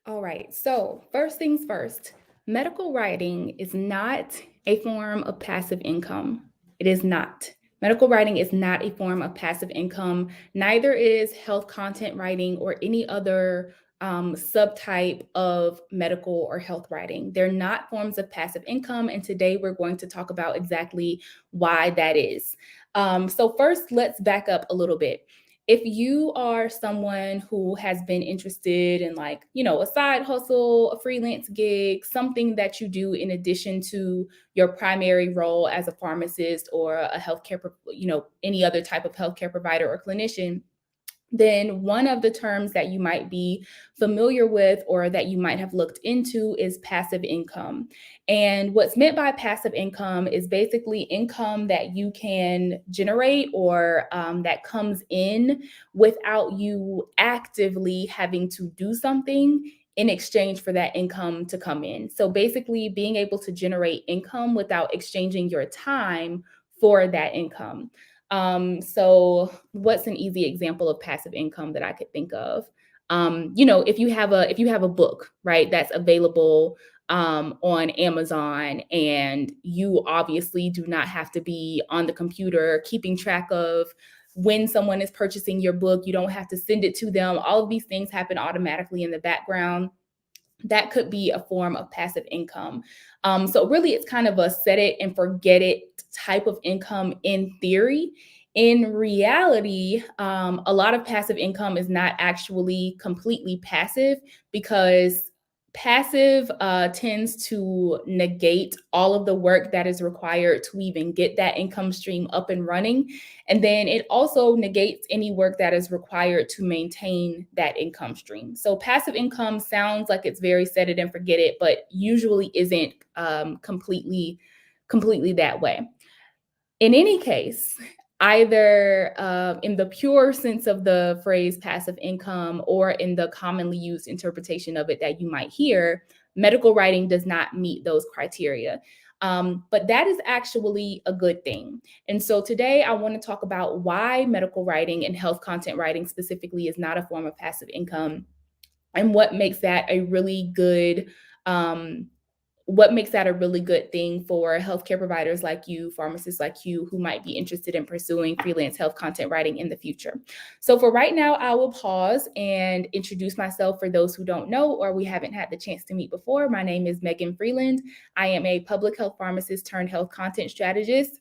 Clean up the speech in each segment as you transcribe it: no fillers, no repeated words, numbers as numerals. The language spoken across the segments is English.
All right. So, first things first, medical writing is not a form of passive income. It is not. Medical writing is not a form of passive income. Neither is health content writing or any other subtype of medical or health writing. They're not forms of passive income. And today we're going to talk about exactly why that is. So, first, let's back up a little bit. If you are someone who has been interested in, like, a side hustle, a freelance gig, something that you do in addition to your primary role as a pharmacist or a healthcare, any other type of healthcare provider or clinician, then one of the terms that you might be familiar with or that you might have looked into is passive income. And what's meant by passive income is basically income that you can generate or that comes in without you actively having to do something in exchange for that income to come in. So basically, being able to generate income without exchanging your time for that income. So what's an easy example of passive income that I could think of? If you have a book, right, that's available on Amazon, and you obviously do not have to be on the computer keeping track of when someone is purchasing your book. You don't have to send it to them. All of these things happen automatically in the background. That could be a form of passive income. So really, it's kind of a set it and forget it type of income in theory. In reality, a lot of passive income is not actually completely passive, because passive tends to negate all of the work that is required to even get that income stream up and running. And then it also negates any work that is required to maintain that income stream. So passive income sounds like it's very set it and forget it, but usually isn't completely that way. In any case, either in the pure sense of the phrase passive income or in the commonly used interpretation of it that you might hear, medical writing does not meet those criteria. But that is actually a good thing. And so today I want to talk about why medical writing and health content writing specifically is not a form of passive income, and um, what makes that a really good thing for healthcare providers like you, pharmacists like you, who might be interested in pursuing freelance health content writing in the future. So for right now, I will pause and introduce myself for those who don't know or we haven't had the chance to meet before. My name is Megan Freeland. I am a public health pharmacist turned health content strategist.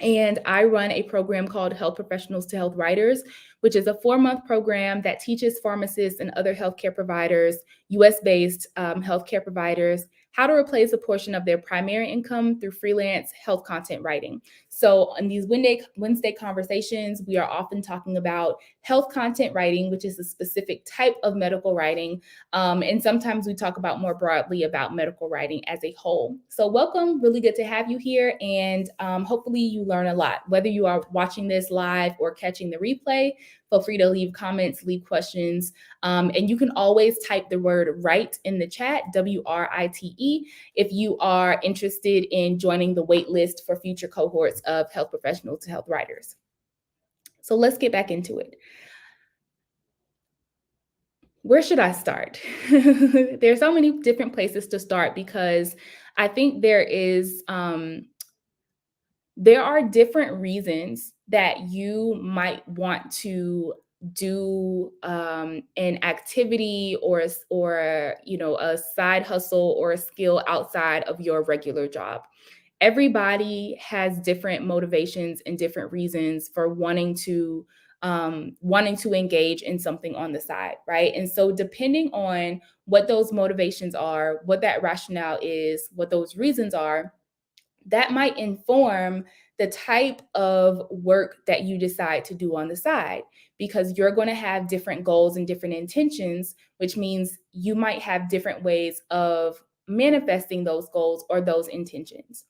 And I run a program called Health Professionals to Health Writers, which is a 4-month program that teaches pharmacists and other healthcare providers, US-based healthcare providers, how to replace a portion of their primary income through freelance health content writing. So in these Wednesday conversations, we are often talking about health content writing, which is a specific type of medical writing. And sometimes we talk about more broadly about medical writing as a whole. So welcome, really good to have you here. And hopefully you learn a lot. Whether you are watching this live or catching the replay, feel free to leave comments, leave questions. And you can always type the word write in the chat, WRITE, if you are interested in joining the wait list for future cohorts of health professionals to health writers. So let's get back into it. Where should I start? There's so many different places to start, because I think there are different reasons that you might want to do an activity or a side hustle or a skill outside of your regular job. Everybody has different motivations and different reasons for wanting to engage in something on the side, right? And so depending on what those motivations are, what that rationale is, what those reasons are, that might inform the type of work that you decide to do on the side, because you're going to have different goals and different intentions, which means you might have different ways of manifesting those goals or those intentions,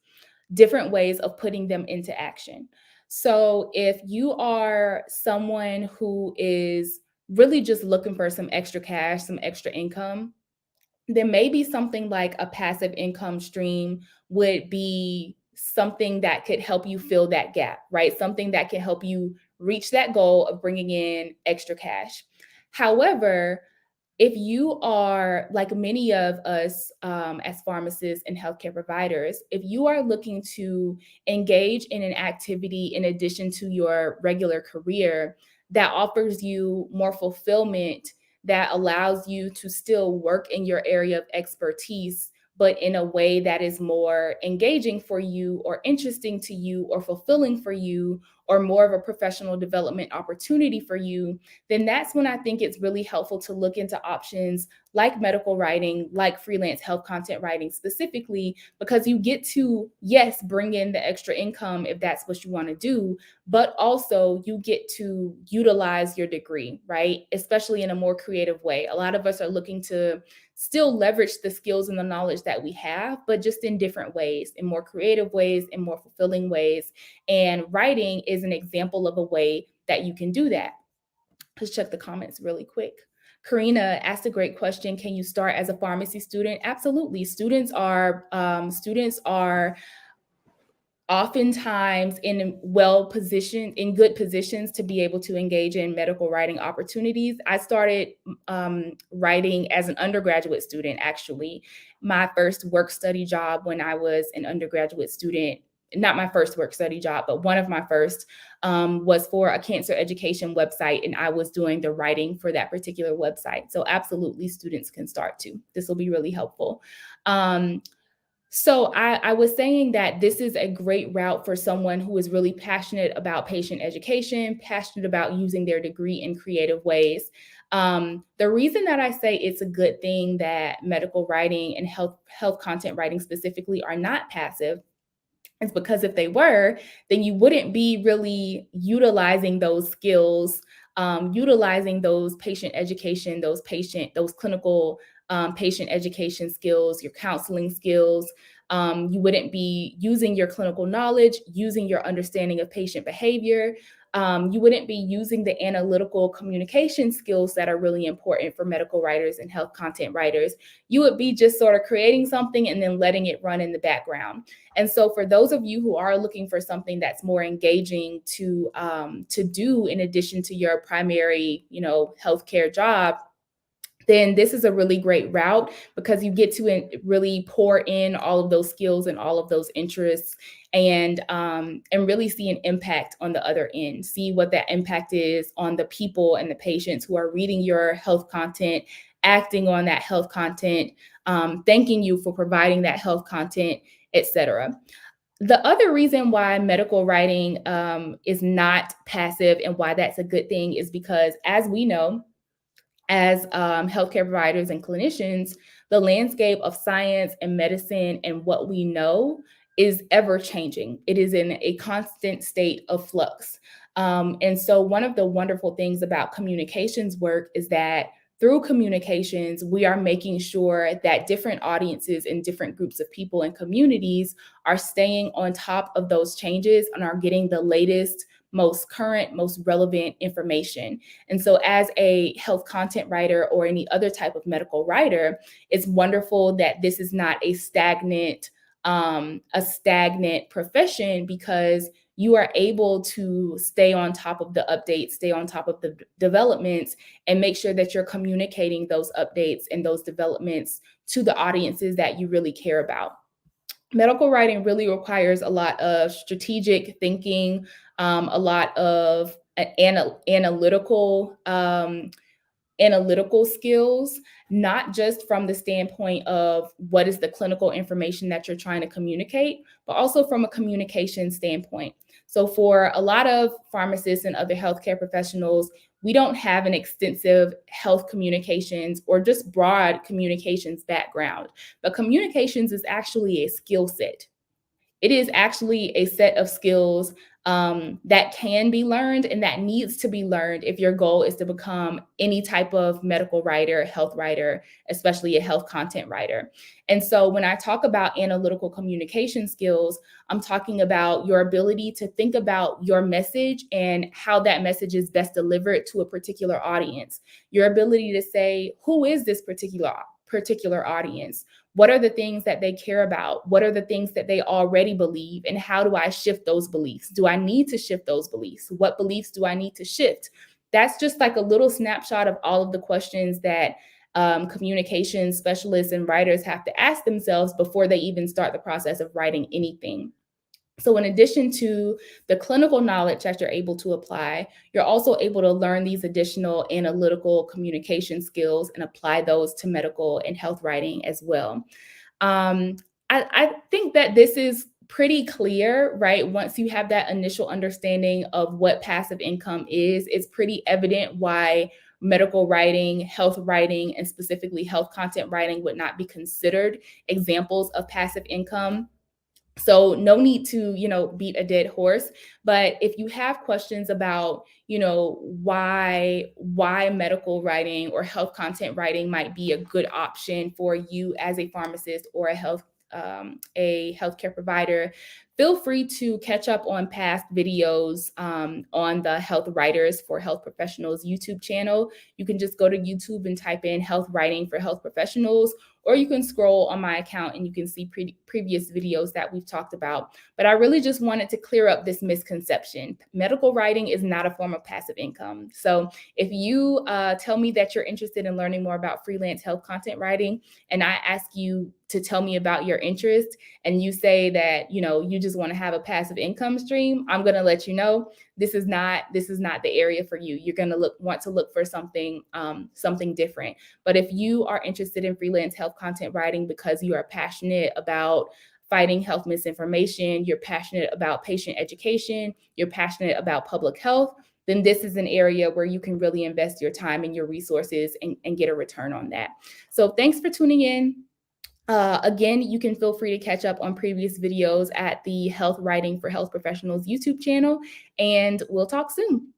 different ways of putting them into action. So if you are someone who is really just looking for some extra cash, some extra income, then maybe something like a passive income stream would be something that could help you fill that gap, right? Something that can help you reach that goal of bringing in extra cash. However, If you are like many of us as pharmacists and healthcare providers, if you are looking to engage in an activity in addition to your regular career that offers you more fulfillment, that allows you to still work in your area of expertise, but in a way that is more engaging for you or interesting to you or fulfilling for you or more of a professional development opportunity for you, then that's when I think it's really helpful to look into options like medical writing, like freelance health content writing specifically, because you get to, yes, bring in the extra income if that's what you want to do, but also you get to utilize your degree, right? Especially in a more creative way. A lot of us are looking to still leverage the skills and the knowledge that we have, but just in different ways, in more creative ways, in more fulfilling ways. And writing is an example of a way that you can do that. Let's check the comments really quick. Karina asked a great question. Can you start as a pharmacy student? Absolutely. Students are oftentimes in good positions to be able to engage in medical writing opportunities. I started writing as an undergraduate student, actually. My first work study job when I was an undergraduate student, not my first work study job, but one of my first, was for a cancer education website, and I was doing the writing for that particular website. So absolutely, students can start too. This will be really helpful. So I was saying that this is a great route for someone who is really passionate about patient education, passionate about using their degree in creative ways. The reason that I say it's a good thing that medical writing and health content writing specifically are not passive is because if they were, then you wouldn't be really utilizing those skills, utilizing those patient education, those clinical patient education skills, your counseling skills. You wouldn't be using your clinical knowledge, using your understanding of patient behavior. You wouldn't be using the analytical communication skills that are really important for medical writers and health content writers. You would be just sort of creating something and then letting it run in the background. And so for those of you who are looking for something that's more engaging to do in addition to your primary, healthcare job, then this is a really great route because you get to really pour in all of those skills and all of those interests and really see an impact on the other end. See what that impact is on the people and the patients who are reading your health content, acting on that health content, thanking you for providing that health content, etc. The other reason why medical writing is not passive and why that's a good thing is because, as we know, as healthcare providers and clinicians, the landscape of science and medicine and what we know is ever changing. It is in a constant state of flux. And so, one of the wonderful things about communications work is that through communications, we are making sure that different audiences and different groups of people and communities are staying on top of those changes and are getting the latest, most current, most relevant information. And so as a health content writer or any other type of medical writer, it's wonderful that this is not a stagnant profession, because you are able to stay on top of the updates, stay on top of the developments, and make sure that you're communicating those updates and those developments to the audiences that you really care about. Medical writing really requires a lot of strategic thinking, a lot of analytical skills, not just from the standpoint of what is the clinical information that you're trying to communicate, but also from a communication standpoint. So for a lot of pharmacists and other healthcare professionals, we don't have an extensive health communications or just broad communications background, but communications is actually a skill set. It is actually a set of skills that can be learned and that needs to be learned if your goal is to become any type of medical writer, health writer, especially a health content writer. And so when I talk about analytical communication skills, I'm talking about your ability to think about your message and how that message is best delivered to a particular audience. Your ability to say, who is this particular audience? What are the things that they care about? What are the things that they already believe? And how do I shift those beliefs? Do I need to shift those beliefs? What beliefs do I need to shift? That's just like a little snapshot of all of the questions that communication specialists and writers have to ask themselves before they even start the process of writing anything. So in addition to the clinical knowledge that you're able to apply, you're also able to learn these additional analytical communication skills and apply those to medical and health writing as well. Um, I think that this is pretty clear, right? Once you have that initial understanding of what passive income is, it's pretty evident why medical writing, health writing, and specifically health content writing would not be considered examples of passive income. So no need to, beat a dead horse. But if you have questions about, why medical writing or health content writing might be a good option for you as a pharmacist or a healthcare provider, feel free to catch up on past videos on the Health Writers for Health Professionals YouTube channel. You can just go to YouTube and type in health writing for health professionals, or you can scroll on my account and you can see previous videos that we've talked about. But I really just wanted to clear up this misconception. Medical writing is not a form of passive income. So if you tell me that you're interested in learning more about freelance health content writing, and I ask you to tell me about your interest, and you say that, you just want to have a passive income stream, I'm going to let you know this is not the area for you. You're going to want to look for something different. But if you are interested in freelance health content writing because you are passionate about fighting health misinformation, you're passionate about patient education, you're passionate about public health, then this is an area where you can really invest your time and your resources and get a return on that. So thanks for tuning in. Again, you can feel free to catch up on previous videos at the Health Writing for Health Professionals YouTube channel, and we'll talk soon.